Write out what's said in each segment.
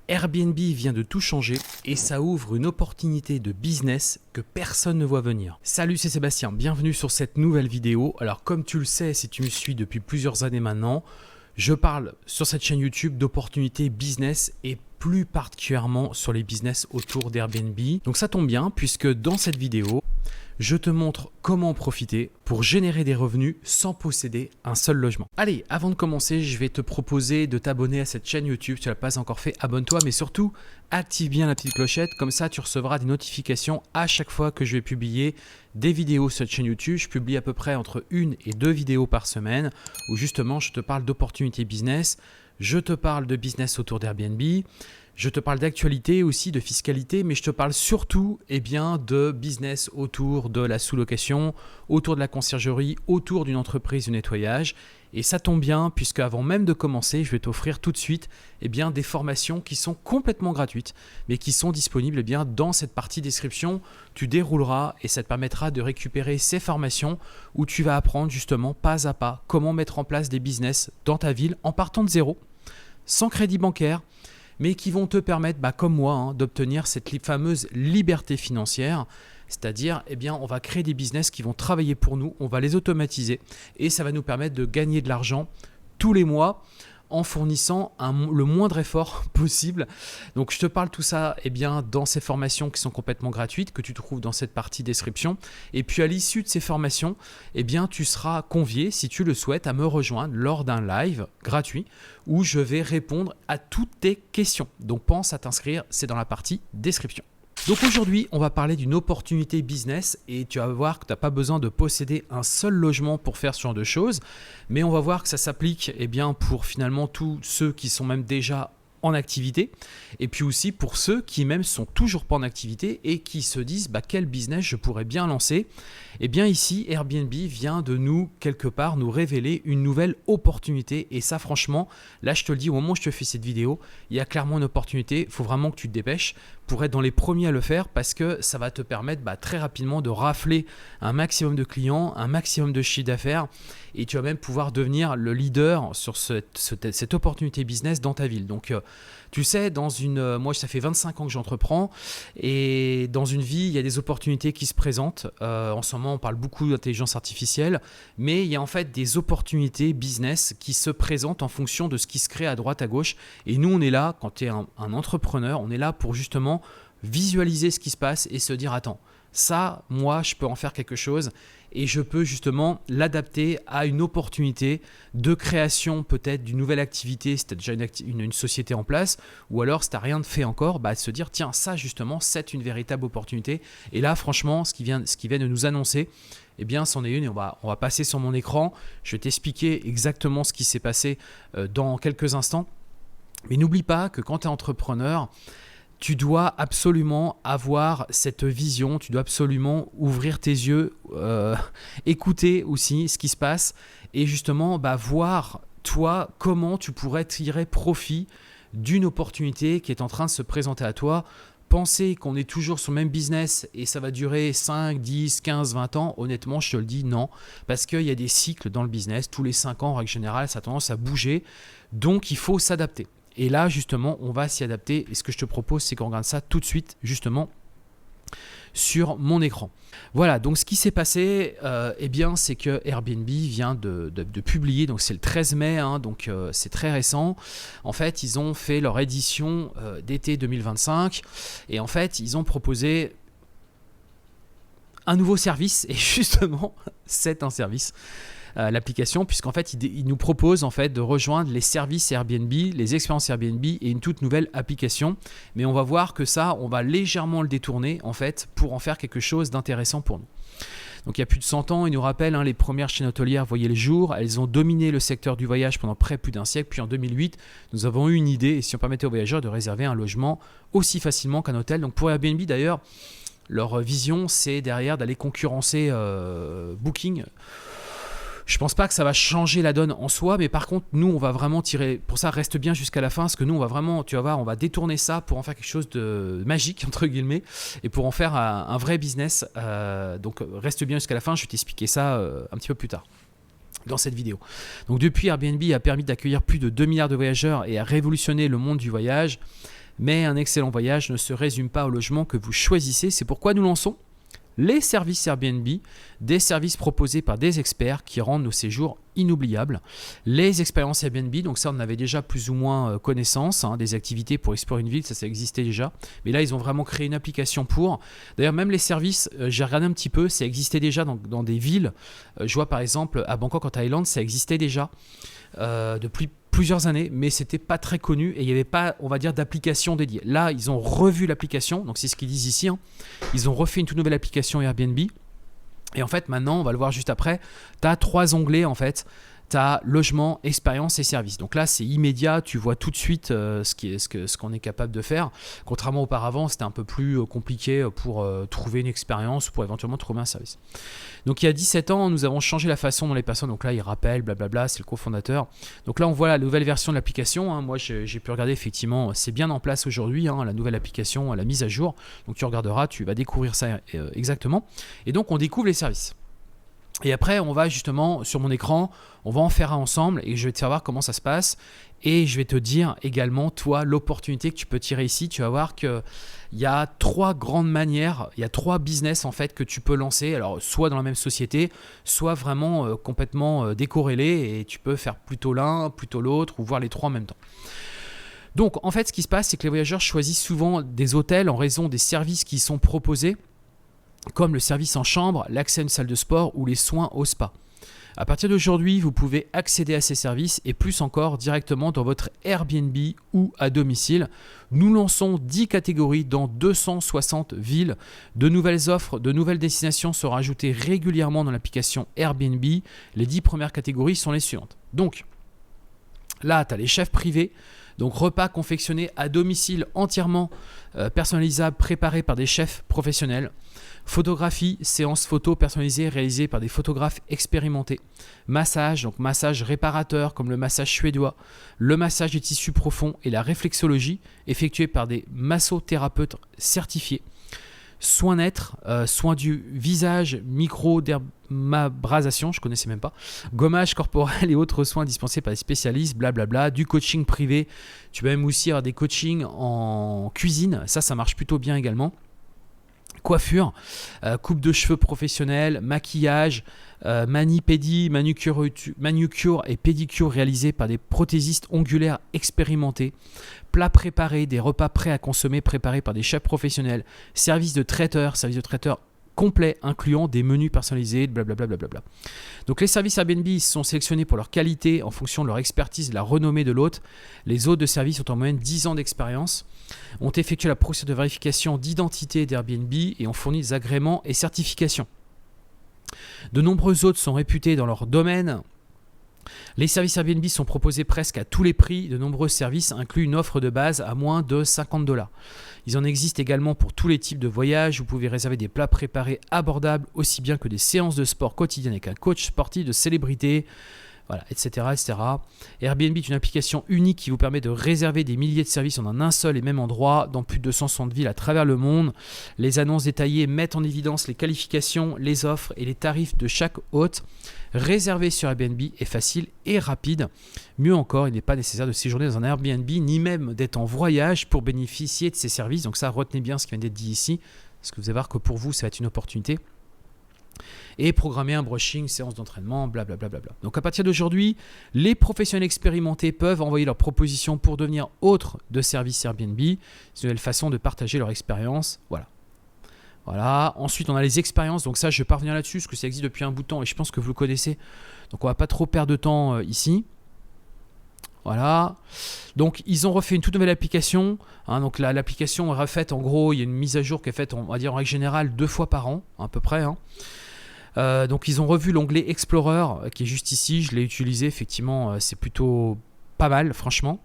Airbnb vient de tout changer et ça ouvre une opportunité de business que personne ne voit venir. Salut, c'est Sébastien, bienvenue sur cette nouvelle vidéo. Alors comme tu le sais, si tu me suis depuis plusieurs années maintenant, je parle sur cette chaîne YouTube d'opportunités business et plus particulièrement sur les business autour d'Airbnb. Donc ça tombe bien puisque dans cette vidéo, je te montre comment en profiter pour générer des revenus sans posséder un seul logement. Allez, avant de commencer, je vais te proposer de t'abonner à cette chaîne YouTube. Si tu ne l'as pas encore fait, abonne-toi, mais surtout, active bien la petite clochette. Comme ça, tu recevras des notifications à chaque fois que je vais publier des vidéos sur cette chaîne YouTube. Je publie à peu près entre 1 et 2 vidéos par semaine où justement, je te parle d'opportunités business. Je te parle de business autour d'Airbnb. Je te parle d'actualité aussi, de fiscalité, mais je te parle surtout de business autour de la sous-location, autour de la conciergerie, autour d'une entreprise de nettoyage. Et ça tombe bien puisque avant même de commencer, je vais t'offrir tout de suite des formations qui sont complètement gratuites, mais qui sont disponibles dans cette partie description. Tu dérouleras et ça te permettra de récupérer ces formations où tu vas apprendre justement pas à pas comment mettre en place des business dans ta ville en partant de zéro, sans crédit bancaire, mais qui vont te permettre, comme moi, d'obtenir cette fameuse liberté financière. C'est-à-dire, on va créer des business qui vont travailler pour nous, on va les automatiser et ça va nous permettre de gagner de l'argent tous les mois en fournissant le moindre effort possible. Donc, je te parle tout ça dans ces formations qui sont complètement gratuites, que tu trouves dans cette partie description. Et puis, à l'issue de ces formations, tu seras convié, si tu le souhaites, à me rejoindre lors d'un live gratuit où je vais répondre à toutes tes questions. Donc, pense à t'inscrire, c'est dans la partie description. Donc aujourd'hui, on va parler d'une opportunité business et tu vas voir que tu n'as pas besoin de posséder un seul logement pour faire ce genre de choses, mais on va voir que ça s'applique pour finalement tous ceux qui sont même déjà en activité et puis aussi pour ceux qui même sont toujours pas en activité et qui se disent quel business je pourrais bien lancer. Ici, Airbnb vient de quelque part nous révéler une nouvelle opportunité et ça franchement, là je te le dis, au moment où je te fais cette vidéo, il y a clairement une opportunité, il faut vraiment que tu te dépêches pour être dans les premiers à le faire parce que ça va te permettre très rapidement de rafler un maximum de clients, un maximum de chiffre d'affaires et tu vas même pouvoir devenir le leader sur cette opportunité business dans ta ville. Donc tu sais, moi ça fait 25 ans que j'entreprends et dans une vie, il y a des opportunités qui se présentent. En ce moment, on parle beaucoup d'intelligence artificielle, mais il y a en fait des opportunités business qui se présentent en fonction de ce qui se crée à droite, à gauche. Et nous, on est là, quand tu es un entrepreneur, on est là pour justement visualiser ce qui se passe et se dire « Attends, ça, moi, je peux en faire quelque chose » et je peux justement l'adapter à une opportunité de création peut-être d'une nouvelle activité si tu as déjà une société en place ou alors si tu n'as rien de fait encore, de se dire tiens ça justement c'est une véritable opportunité et là franchement ce qui vient de nous annoncer c'en est une et on va passer sur mon écran, je vais t'expliquer exactement ce qui s'est passé dans quelques instants mais n'oublie pas que quand tu es entrepreneur, tu dois absolument avoir cette vision, tu dois absolument ouvrir tes yeux, écouter aussi ce qui se passe et justement voir toi comment tu pourrais tirer profit d'une opportunité qui est en train de se présenter à toi. Penser qu'on est toujours sur le même business et ça va durer 5, 10, 15, 20 ans, honnêtement, je te le dis, non. Parce qu'il y a des cycles dans le business, tous les 5 ans, en règle générale, ça a tendance à bouger. Donc, il faut s'adapter. Et là, justement, on va s'y adapter. Et ce que je te propose, c'est qu'on regarde ça tout de suite, justement, sur mon écran. Voilà, donc ce qui s'est passé, c'est que Airbnb vient de publier, donc c'est le 13 mai, donc c'est très récent. En fait, ils ont fait leur édition d'été 2025 et en fait, ils ont proposé un nouveau service et justement, c'est un service. L'application puisqu'en fait il nous propose en fait de rejoindre les services Airbnb, les expériences Airbnb et une toute nouvelle application, mais on va voir que ça on va légèrement le détourner en fait pour en faire quelque chose d'intéressant pour nous. Donc il y a plus de 100 ans, il nous rappelle, les premières chaînes hôtelières voyaient le jour, elles ont dominé le secteur du voyage pendant près plus d'un siècle, puis en 2008 nous avons eu une idée et si on permettait aux voyageurs de réserver un logement aussi facilement qu'un hôtel. Donc pour Airbnb d'ailleurs, leur vision c'est derrière d'aller concurrencer Booking. Je pense pas que ça va changer la donne en soi, mais par contre, nous, on va vraiment tirer. Pour ça, reste bien jusqu'à la fin, parce que nous, on va vraiment, tu vas voir, on va détourner ça pour en faire quelque chose de magique, entre guillemets, et pour en faire un vrai business. Donc, reste bien jusqu'à la fin, je vais t'expliquer ça un petit peu plus tard dans cette vidéo. Donc, depuis, Airbnb a permis d'accueillir plus de 2 milliards de voyageurs et a révolutionné le monde du voyage. Mais un excellent voyage ne se résume pas au logement que vous choisissez. C'est pourquoi nous lançons les services Airbnb, des services proposés par des experts qui rendent nos séjours inoubliables. Les expériences Airbnb, donc ça on en avait déjà plus ou moins connaissance, des activités pour explorer une ville, ça existait déjà. Mais là ils ont vraiment créé une application pour. D'ailleurs même les services, j'ai regardé un petit peu, ça existait déjà dans des villes. Je vois par exemple à Bangkok en Thaïlande, ça existait déjà depuis plusieurs années, mais c'était pas très connu et il n'y avait pas, on va dire, d'application dédiée. Là, ils ont revu l'application, donc c'est ce qu'ils disent ici. Ils ont refait une toute nouvelle application Airbnb. Et en fait, maintenant, on va le voir juste après, tu as 3 onglets en fait. Tu as logement, expérience et service. Donc là, c'est immédiat, tu vois tout de suite ce qu'on est capable de faire. Contrairement auparavant, c'était un peu plus compliqué pour trouver une expérience ou pour éventuellement trouver un service. Donc il y a 17 ans, nous avons changé la façon dont les personnes, donc là, ils rappellent, blablabla, c'est le cofondateur. Donc là, on voit la nouvelle version de l'application. Moi, j'ai pu regarder, effectivement, c'est bien en place aujourd'hui, la nouvelle application, la mise à jour. Donc tu regarderas, tu vas découvrir ça exactement. Et donc, on découvre les services. Et après, on va justement, sur mon écran, on va en faire un ensemble et je vais te faire voir comment ça se passe. Et je vais te dire également, toi, l'opportunité que tu peux tirer ici. Tu vas voir qu'il y a 3 grandes manières, il y a 3 business en fait que tu peux lancer. Alors, soit dans la même société, soit vraiment complètement décorrélés et tu peux faire plutôt l'un, plutôt l'autre ou voir les 3 en même temps. Donc, en fait, ce qui se passe, c'est que les voyageurs choisissent souvent des hôtels en raison des services qui sont proposés, comme le service en chambre, l'accès à une salle de sport ou les soins au spa. À partir d'aujourd'hui, vous pouvez accéder à ces services et plus encore directement dans votre Airbnb ou à domicile. Nous lançons 10 catégories dans 260 villes. De nouvelles offres, de nouvelles destinations seront ajoutées régulièrement dans l'application Airbnb. Les 10 premières catégories sont les suivantes. Donc, là, tu as les chefs privés. Donc repas confectionnés à domicile entièrement personnalisables, préparés par des chefs professionnels. Photographie, séances photos personnalisées réalisées par des photographes expérimentés. Massage, donc massage réparateur comme le massage suédois, le massage des tissus profonds et la réflexologie effectués par des massothérapeutes certifiés. Soins naîtres, soins du visage, microdermabrasion, je ne connaissais même pas, gommage corporel et autres soins dispensés par des spécialistes, blablabla, du coaching privé. Tu peux même aussi avoir des coachings en cuisine, ça marche plutôt bien également. Coiffure, coupe de cheveux professionnelle, maquillage, manucure et pédicure réalisés par des prothésistes ongulaires expérimentés, plats préparés, des repas prêts à consommer préparés par des chefs professionnels, service de traiteur complet incluant des menus personnalisés, blablabla. Donc les services Airbnb sont sélectionnés pour leur qualité en fonction de leur expertise et de la renommée de l'hôte. Les hôtes de service ont en moyenne 10 ans d'expérience, ont effectué la procédure de vérification d'identité d'Airbnb et ont fourni des agréments et certifications. De nombreux hôtes sont réputés dans leur domaine. Les services Airbnb sont proposés presque à tous les prix. De nombreux services incluent une offre de base à moins de $50. Ils en existent également pour tous les types de voyages. Vous pouvez réserver des plats préparés abordables, aussi bien que des séances de sport quotidiennes avec un coach sportif de célébrité, voilà, etc., etc. Airbnb est une application unique qui vous permet de réserver des milliers de services en un seul et même endroit dans plus de 260 villes à travers le monde. Les annonces détaillées mettent en évidence les qualifications, les offres et les tarifs de chaque hôte. Réserver sur Airbnb est facile et rapide. Mieux encore, il n'est pas nécessaire de séjourner dans un Airbnb ni même d'être en voyage pour bénéficier de ces services. Donc ça, retenez bien ce qui vient d'être dit ici, parce que vous allez voir que pour vous, ça va être une opportunité. Et programmer un brushing, séance d'entraînement, blablabla. Donc à partir d'aujourd'hui, les professionnels expérimentés peuvent envoyer leurs propositions pour devenir hôtes de services Airbnb. C'est une nouvelle façon de partager leur expérience. Voilà. Ensuite, on a les expériences. Donc ça, je vais pas revenir là-dessus parce que ça existe depuis un bout de temps et je pense que vous le connaissez. Donc on va pas trop perdre de temps ici. Voilà. Donc ils ont refait une toute nouvelle application. Donc l'application est refaite. En gros, il y a une mise à jour qui est faite, on va dire en règle générale, 2 fois par an, à peu près. Donc ils ont revu l'onglet Explorer qui est juste ici. Je l'ai utilisé. Effectivement, c'est plutôt pas mal, franchement.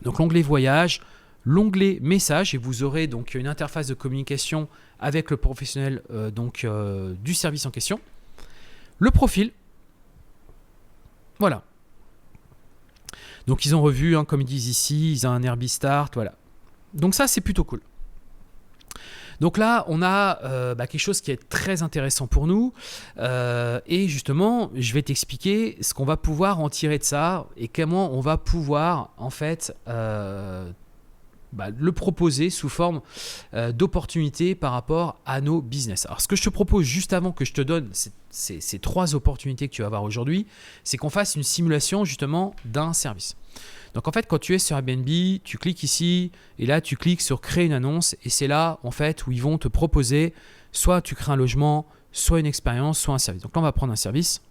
Donc l'onglet Voyage. L'onglet Message et vous aurez donc une interface de communication avec le professionnel du service en question. Le profil. Voilà. Donc ils ont revu, comme ils disent ici, ils ont un Airbnb Start, voilà. Donc ça, c'est plutôt cool. Donc là, on a quelque chose qui est très intéressant pour nous. Et justement, je vais t'expliquer ce qu'on va pouvoir en tirer de ça et comment on va pouvoir, en fait, le proposer sous forme d'opportunités par rapport à nos business. Alors ce que je te propose juste avant que je te donne ces 3 opportunités que tu vas avoir aujourd'hui, c'est qu'on fasse une simulation justement d'un service. Donc en fait, quand tu es sur Airbnb, tu cliques ici et là tu cliques sur créer une annonce et c'est là en fait où ils vont te proposer soit tu crées un logement, soit une expérience, soit un service. Donc là on va prendre un service.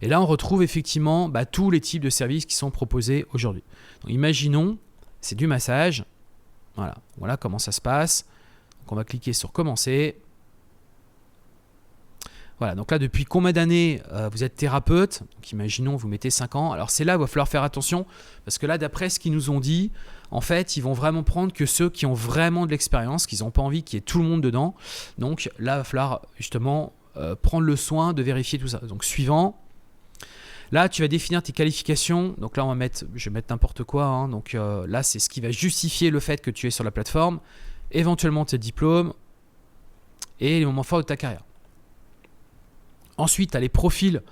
Et là on retrouve effectivement tous les types de services qui sont proposés aujourd'hui. Donc imaginons, c'est du massage. Voilà comment ça se passe. Donc on va cliquer sur commencer. Voilà, donc là, depuis combien d'années vous êtes thérapeute? Donc imaginons, vous mettez 5 ans. Alors c'est là où il va falloir faire attention parce que là, d'après ce qu'ils nous ont dit, en fait, ils vont vraiment prendre que ceux qui ont vraiment de l'expérience, qu'ils n'ont pas envie qu'il y ait tout le monde dedans. Donc là, il va falloir justement prendre le soin de vérifier tout ça. Donc suivant. Là, tu vas définir tes qualifications. Donc là, je vais mettre n'importe quoi. Hein. Donc là, c'est ce qui va justifier le fait que tu es sur la plateforme. Éventuellement tes diplômes et les moments forts de ta carrière. Ensuite, tu as les profils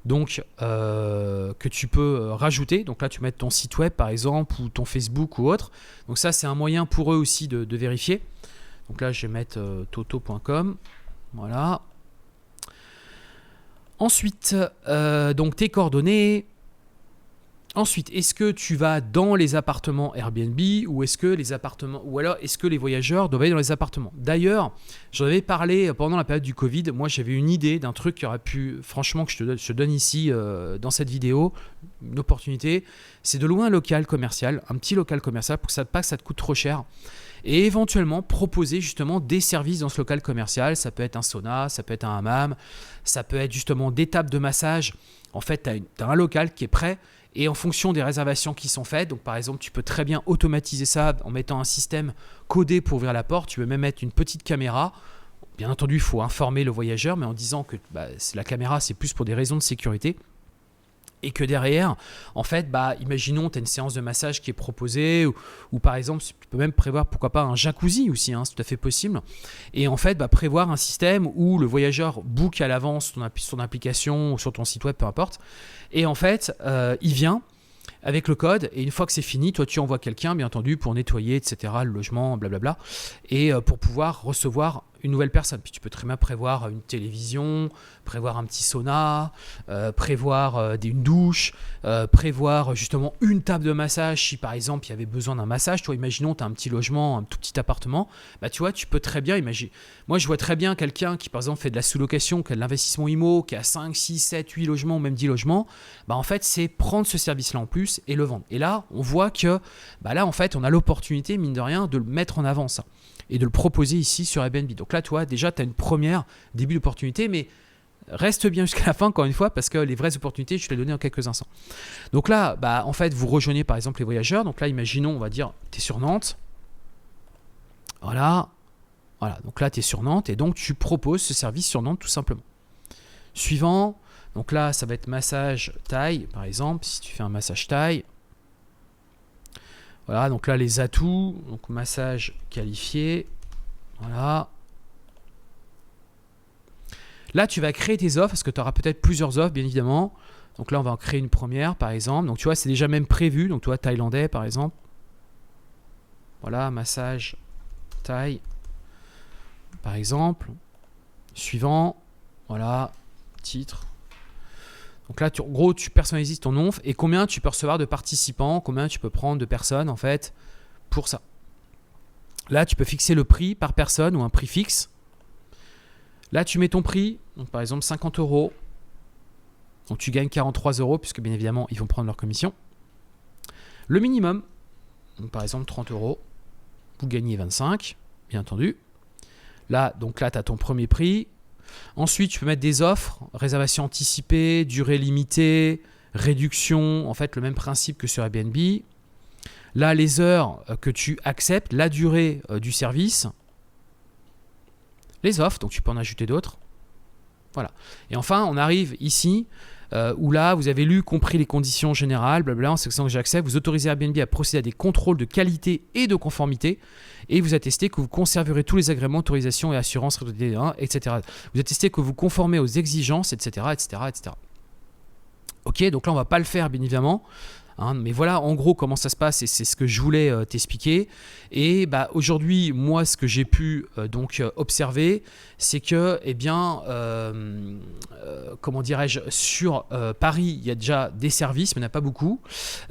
que tu peux rajouter. Donc là, tu mets ton site web par exemple ou ton Facebook ou autre. Donc ça, c'est un moyen pour eux aussi de vérifier. Donc là, je vais mettre toto.com. Voilà. Ensuite, donc tes coordonnées. Ensuite, est-ce que tu vas dans les appartements Airbnb ou est-ce que les voyageurs doivent aller dans les appartements? D'ailleurs, j'en avais parlé pendant la période du Covid. Moi, j'avais une idée d'un truc qui aurait pu, franchement, que je te donne ici dans cette vidéo, une opportunité. C'est de louer un local commercial, un petit local commercial pour que ça te coûte trop cher. Et éventuellement proposer justement des services dans ce local commercial. Ça peut être un sauna, ça peut être un hammam, ça peut être justement des tables de massage. En fait, tu as un local qui est prêt. Et en fonction des réservations qui sont faites, donc par exemple, tu peux très bien automatiser ça en mettant un système codé pour ouvrir la porte. Tu peux même mettre une petite caméra. Bien entendu, il faut informer le voyageur, mais en disant que la caméra, c'est plus pour des raisons de sécurité. Et que derrière, en fait, imaginons, tu as une séance de massage qui est proposée ou par exemple, tu peux même prévoir, pourquoi pas, un jacuzzi aussi, hein, c'est tout à fait possible. Et en fait, prévoir un système où le voyageur book à l'avance son application ou sur ton site web, peu importe. Et en fait, il vient avec le code et une fois que c'est fini, toi, tu envoies quelqu'un, bien entendu, pour nettoyer, etc., le logement, blablabla, et pour pouvoir recevoir une nouvelle personne. Puis tu peux très bien prévoir une télévision, prévoir un petit sauna, prévoir une douche, prévoir justement une table de massage si par exemple il y avait besoin d'un massage. Toi, imaginons, tu as un petit logement, un tout petit appartement, tu vois, tu peux très bien imaginer. Moi, je vois très bien quelqu'un qui par exemple fait de la sous-location, qui a de l'investissement IMO, qui a 5, 6, 7, 8 logements ou même 10 logements. En fait, c'est prendre ce service-là en plus et le vendre. Et là, on voit que là, en fait, on a l'opportunité, mine de rien, de le mettre en avant ça. Et de le proposer ici sur Airbnb. Donc là, toi, déjà, tu as une première début d'opportunité, mais reste bien jusqu'à la fin, encore une fois, parce que les vraies opportunités, je te les donner en quelques instants. Donc là, en fait, vous rejoignez par exemple les voyageurs. Donc là, imaginons, on va dire, tu es sur Nantes. Voilà. Donc là, tu es sur Nantes et donc tu proposes ce service sur Nantes tout simplement. Suivant. Donc là, ça va être massage thaï, par exemple, si tu fais un massage thaï. Voilà, donc là, les atouts, donc massage qualifié, voilà. Là, tu vas créer tes offres, parce que tu auras peut-être plusieurs offres, bien évidemment. Donc là, on va en créer une première, par exemple. Donc tu vois, c'est déjà même prévu. Donc tu vois, thaïlandais, par exemple. Voilà, massage thaï, par exemple. Suivant, voilà, titre. Donc là, en gros, tu personnalises ton offre et combien tu peux recevoir de participants, combien tu peux prendre de personnes en fait pour ça. Là, tu peux fixer le prix par personne ou un prix fixe. Là, tu mets ton prix, donc par exemple 50 €. Donc tu gagnes 43 € puisque bien évidemment, ils vont prendre leur commission. Le minimum, donc par exemple 30 €, vous gagnez 25, bien entendu. Là, tu as ton premier prix. Ensuite, tu peux mettre des offres, réservation anticipée, durée limitée, réduction, en fait le même principe que sur Airbnb. Là, les heures que tu acceptes, la durée du service, les offres, donc tu peux en ajouter d'autres. Voilà. Et enfin, on arrive ici où là, vous avez lu, compris les conditions générales, blablabla, en sélection que j'accepte, vous autorisez Airbnb à procéder à des contrôles de qualité et de conformité et vous attestez que vous conserverez tous les agréments, autorisations et assurances, etc. Vous attestez que vous conformez aux exigences, etc., etc., etc. Ok, donc là, on ne va pas le faire, bien évidemment. hein. Mais voilà en gros comment ça se passe et c'est ce que je voulais t'expliquer. Et bah, aujourd'hui, moi, ce que j'ai pu observer, c'est que, eh bien, comment dirais-je, sur Paris, il y a déjà des services, mais il n'y en a pas beaucoup.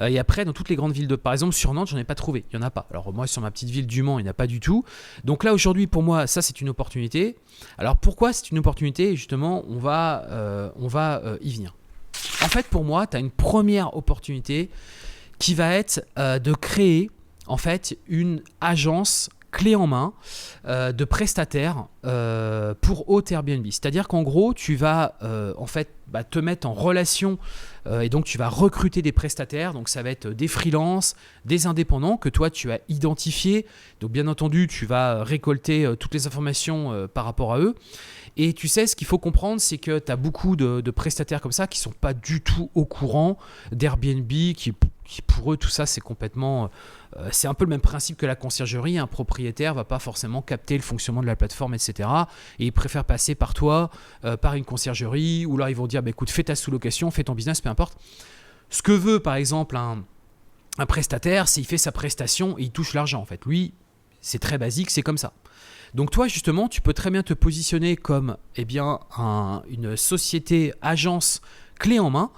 Et après, dans toutes les grandes villes par exemple, sur Nantes, j'en ai pas trouvé. Il n'y en a pas. Alors moi, sur ma petite ville du Mans, il n'y en a pas du tout. Donc là, aujourd'hui, pour moi, ça, c'est une opportunité. Alors pourquoi c'est une opportunité? Justement, on va y venir. En fait, pour moi, tu as une première opportunité qui va être de créer en fait une agence clé en main de prestataires pour hôtes Airbnb. C'est-à-dire qu'en gros, tu vas en fait te mettre en relation et donc tu vas recruter des prestataires. Donc ça va être des freelances, des indépendants que toi tu as identifiés. Donc bien entendu, tu vas récolter toutes les informations par rapport à eux. Et tu sais, ce qu'il faut comprendre, c'est que tu as beaucoup de prestataires comme ça qui ne sont pas du tout au courant d'Airbnb, qui pour eux, tout ça, c'est complètement... c'est un peu le même principe que la conciergerie. Un propriétaire ne va pas forcément capter le fonctionnement de la plateforme, etc. Et il préfère passer par toi, par une conciergerie, ou là, ils vont dire, bah, écoute, fais ta sous-location, fais ton business, peu importe. Ce que veut, par exemple, un prestataire, c'est qu'il fait sa prestation et il touche l'argent, en fait. Lui, c'est très basique, c'est comme ça. Donc toi, justement, tu peux très bien te positionner comme une société, agence clé en main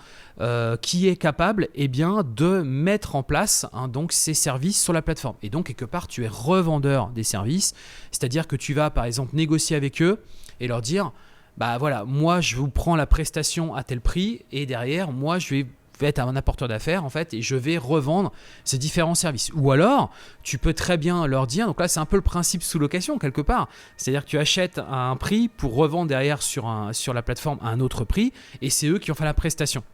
qui est capable de mettre en place donc ces services sur la plateforme. Et donc, quelque part, tu es revendeur des services, c'est-à-dire que tu vas, par exemple, négocier avec eux et leur dire, bah voilà, moi, je vous prends la prestation à tel prix et derrière, moi, je vais être un apporteur d'affaires en fait et je vais revendre ces différents services. Ou alors, tu peux très bien leur dire, donc là c'est un peu le principe sous-location quelque part, c'est-à-dire que tu achètes à un prix pour revendre derrière sur la plateforme à un autre prix et c'est eux qui ont fait la prestation.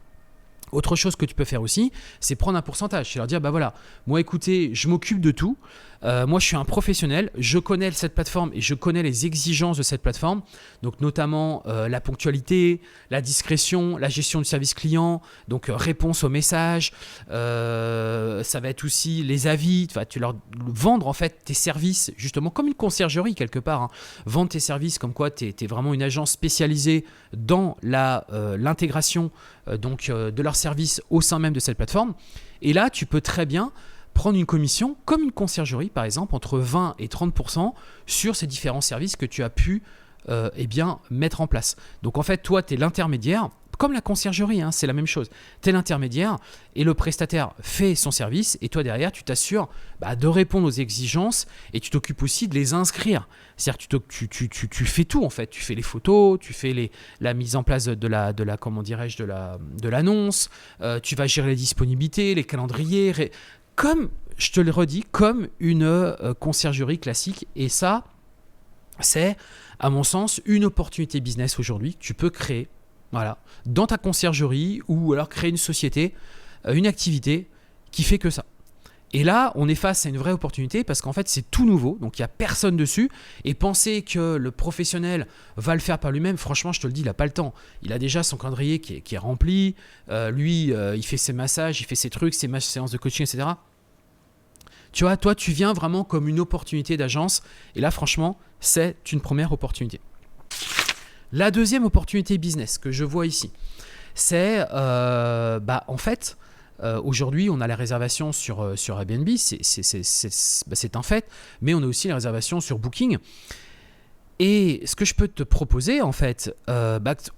Autre chose que tu peux faire aussi, c'est prendre un pourcentage. C'est leur dire, bah voilà, moi écoutez, je m'occupe de tout. Moi, je suis un professionnel. Je connais cette plateforme et je connais les exigences de cette plateforme. Donc, notamment la ponctualité, la discrétion, la gestion du service client, donc réponse aux messages. Ça va être aussi les avis. Tu leur vendre en fait tes services, justement comme une conciergerie quelque part. Vendre tes services comme quoi tu es vraiment une agence spécialisée dans l'intégration de leurs services au sein même de cette plateforme. Et là, tu peux très bien prendre une commission, comme une conciergerie par exemple, entre 20 et 30% sur ces différents services que tu as pu mettre en place. Donc en fait, toi, tu es l'intermédiaire, comme la conciergerie, c'est la même chose. Tu es l'intermédiaire et le prestataire fait son service et toi derrière, tu t'assures de répondre aux exigences et tu t'occupes aussi de les inscrire. C'est-à-dire que tu fais tout en fait. Tu fais les photos, tu fais la mise en place de l'annonce, tu vas gérer les disponibilités, les calendriers, comme, je te le redis, comme une conciergerie classique. Et ça, c'est, à mon sens, une opportunité business aujourd'hui que tu peux créer dans ta conciergerie ou alors créer une société, une activité qui fait que ça. Et là, on est face à une vraie opportunité parce qu'en fait, c'est tout nouveau, donc il n'y a personne dessus. Et penser que le professionnel va le faire par lui-même, franchement, je te le dis, il n'a pas le temps. Il a déjà son calendrier qui est rempli. Il fait ses massages, il fait ses trucs, ses séances de coaching, etc. Tu vois, toi, tu viens vraiment comme une opportunité d'agence. Et là, franchement, c'est une première opportunité. La deuxième opportunité business que je vois ici, c'est en fait, aujourd'hui, on a la réservation sur Airbnb, c'est un fait, mais on a aussi la réservation sur Booking. Et ce que je peux te proposer, en fait,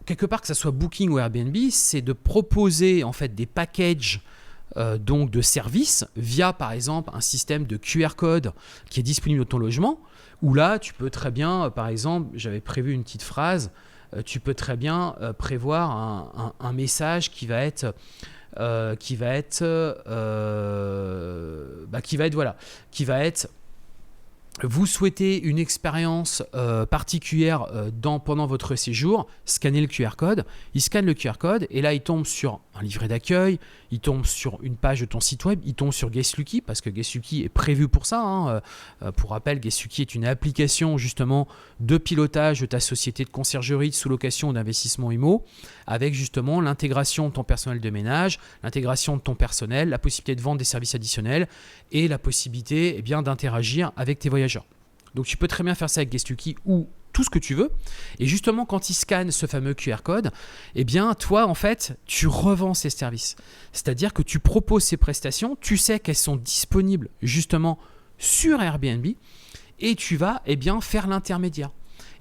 quelque part que ce soit Booking ou Airbnb, c'est de proposer en fait des packages donc de services via, par exemple, un système de QR code qui est disponible dans ton logement. Où là, tu peux très bien, par exemple, j'avais prévu une petite phrase, tu peux très bien prévoir un message qui va être vous souhaitez une expérience particulière pendant votre séjour, scannez le QR code, il scanne le QR code et là il tombe sur un livret d'accueil, il tombe sur une page de ton site web, il tombe sur Guestlucky parce que Guestlucky est prévu pour ça. Pour rappel, Guestlucky est une application justement de pilotage de ta société de conciergerie, de sous-location ou d'investissement IMO avec justement l'intégration de ton personnel de ménage, l'intégration de ton personnel, la possibilité de vendre des services additionnels et la possibilité d'interagir avec tes voyageurs. Donc tu peux très bien faire ça avec Guestlucky ou tout ce que tu veux. Et justement, quand ils scannent ce fameux QR code, eh bien, toi, en fait, tu revends ces services. C'est-à-dire que tu proposes ces prestations, tu sais qu'elles sont disponibles justement sur Airbnb et tu vas faire l'intermédiaire.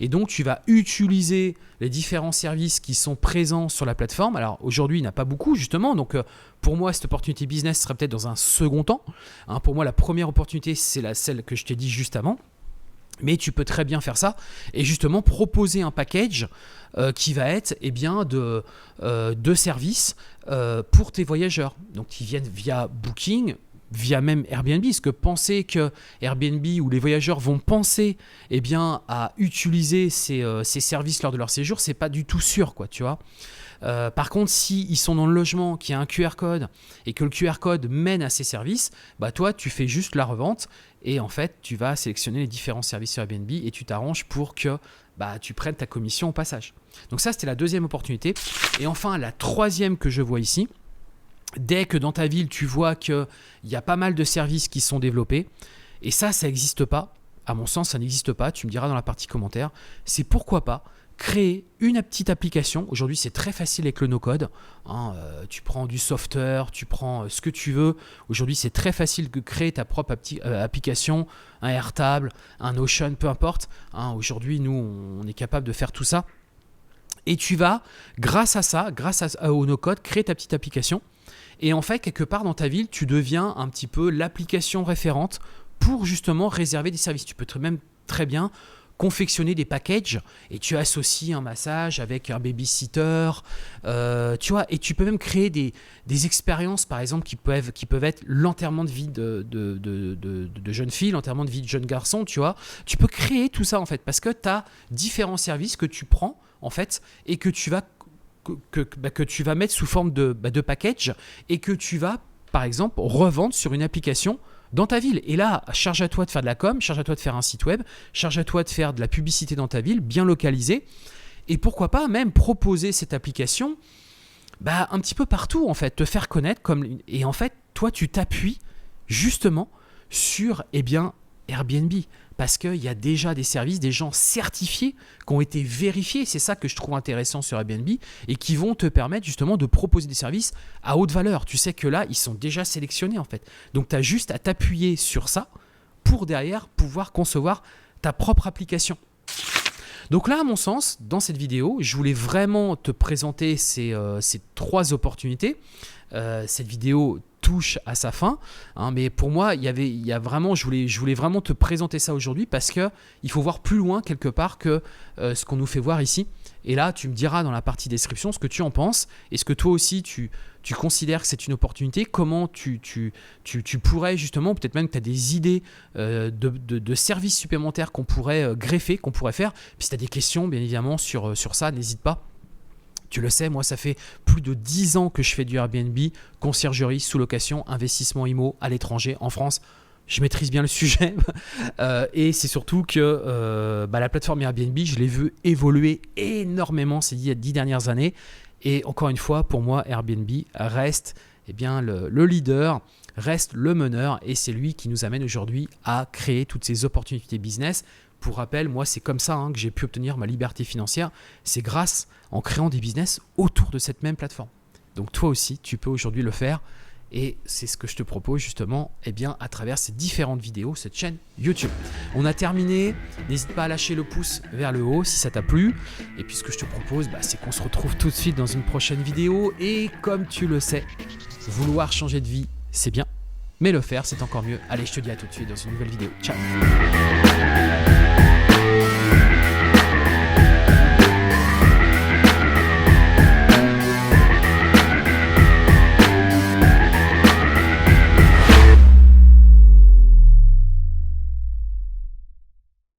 Et donc, tu vas utiliser les différents services qui sont présents sur la plateforme. Alors, aujourd'hui, il n'y en a pas beaucoup, justement. Donc, pour moi, cette opportunité business serait peut-être dans un second temps. Pour moi, la première opportunité, c'est celle que je t'ai dit juste avant. Mais tu peux très bien faire ça et justement proposer un package qui va être de services pour tes voyageurs. Donc, qui viennent via Booking, via même Airbnb, parce que penser que Airbnb ou les voyageurs vont penser à utiliser ces services lors de leur séjour, c'est pas du tout sûr, quoi, tu vois. Par contre, s'ils sont dans le logement, qu'il y a un QR code et que le QR code mène à ces services, toi, tu fais juste la revente et en fait, tu vas sélectionner les différents services sur Airbnb et tu t'arranges pour que tu prennes ta commission au passage. Donc ça, c'était la deuxième opportunité. Et enfin, la troisième que je vois ici, dès que dans ta ville, tu vois qu'il y a pas mal de services qui sont développés, et ça n'existe pas, à mon sens, ça n'existe pas, tu me diras dans la partie commentaire, c'est pourquoi pas créer une petite application. Aujourd'hui, c'est très facile avec le no-code. Tu prends du software, tu prends ce que tu veux. Aujourd'hui, c'est très facile de créer ta propre application, un Airtable, un Notion, peu importe. Aujourd'hui, nous, on est capable de faire tout ça. Et tu vas, grâce au no-code, créer ta petite application. Et en fait, quelque part dans ta ville, tu deviens un petit peu l'application référente pour justement réserver des services. Tu peux même très bien confectionner des packages et tu associes un massage avec un babysitter, tu vois, et tu peux même créer des expériences, par exemple, qui peuvent être l'enterrement de vie de jeunes filles, l'enterrement de vie de jeunes garçons, tu vois. Tu peux créer tout ça, en fait, parce que tu as différents services que tu prends, en fait, et que tu vas mettre sous forme de package et que tu vas, par exemple, revendre sur une application dans ta ville. Et là, charge à toi de faire de la com, charge à toi de faire un site web, charge à toi de faire de la publicité dans ta ville, bien localisée. Et pourquoi pas même proposer cette application un petit peu partout, en fait, te faire connaître. Et en fait, toi, tu t'appuies justement sur Airbnb. Parce qu'il y a déjà des services, des gens certifiés qui ont été vérifiés. C'est ça que je trouve intéressant sur Airbnb et qui vont te permettre justement de proposer des services à haute valeur. Tu sais que là, ils sont déjà sélectionnés, en fait. Donc, tu as juste à t'appuyer sur ça pour derrière pouvoir concevoir ta propre application. Donc là, à mon sens, dans cette vidéo, je voulais vraiment te présenter ces 3 opportunités. Cette vidéo touche à sa fin, mais pour moi, je voulais vraiment te présenter ça aujourd'hui parce que il faut voir plus loin quelque part que ce qu'on nous fait voir ici. Et là, tu me diras dans la partie description ce que tu en penses. Est-ce que toi aussi, tu considères que c'est une opportunité? Comment tu pourrais justement, peut-être même que tu as des idées de services supplémentaires qu'on pourrait greffer, qu'on pourrait faire. Puis si tu as des questions, bien évidemment, sur ça, n'hésite pas. Tu le sais, moi, ça fait plus de 10 ans que je fais du Airbnb, conciergerie, sous-location, investissement IMO à l'étranger, en France. Je maîtrise bien le sujet et c'est surtout que la plateforme Airbnb, je l'ai vu évoluer énormément ces 10 dernières années. Et encore une fois, pour moi, Airbnb reste le leader, reste le meneur et c'est lui qui nous amène aujourd'hui à créer toutes ces opportunités business. Pour rappel, moi, c'est comme ça que j'ai pu obtenir ma liberté financière. C'est grâce en créant des business autour de cette même plateforme. Donc toi aussi, tu peux aujourd'hui le faire. Et c'est ce que je te propose justement à travers ces différentes vidéos, cette chaîne YouTube. On a terminé. N'hésite pas à lâcher le pouce vers le haut si ça t'a plu. Et puis ce que je te propose, c'est qu'on se retrouve tout de suite dans une prochaine vidéo. Et comme tu le sais, vouloir changer de vie, c'est bien. Mais le faire, c'est encore mieux. Allez, je te dis à tout de suite dans une nouvelle vidéo. Ciao.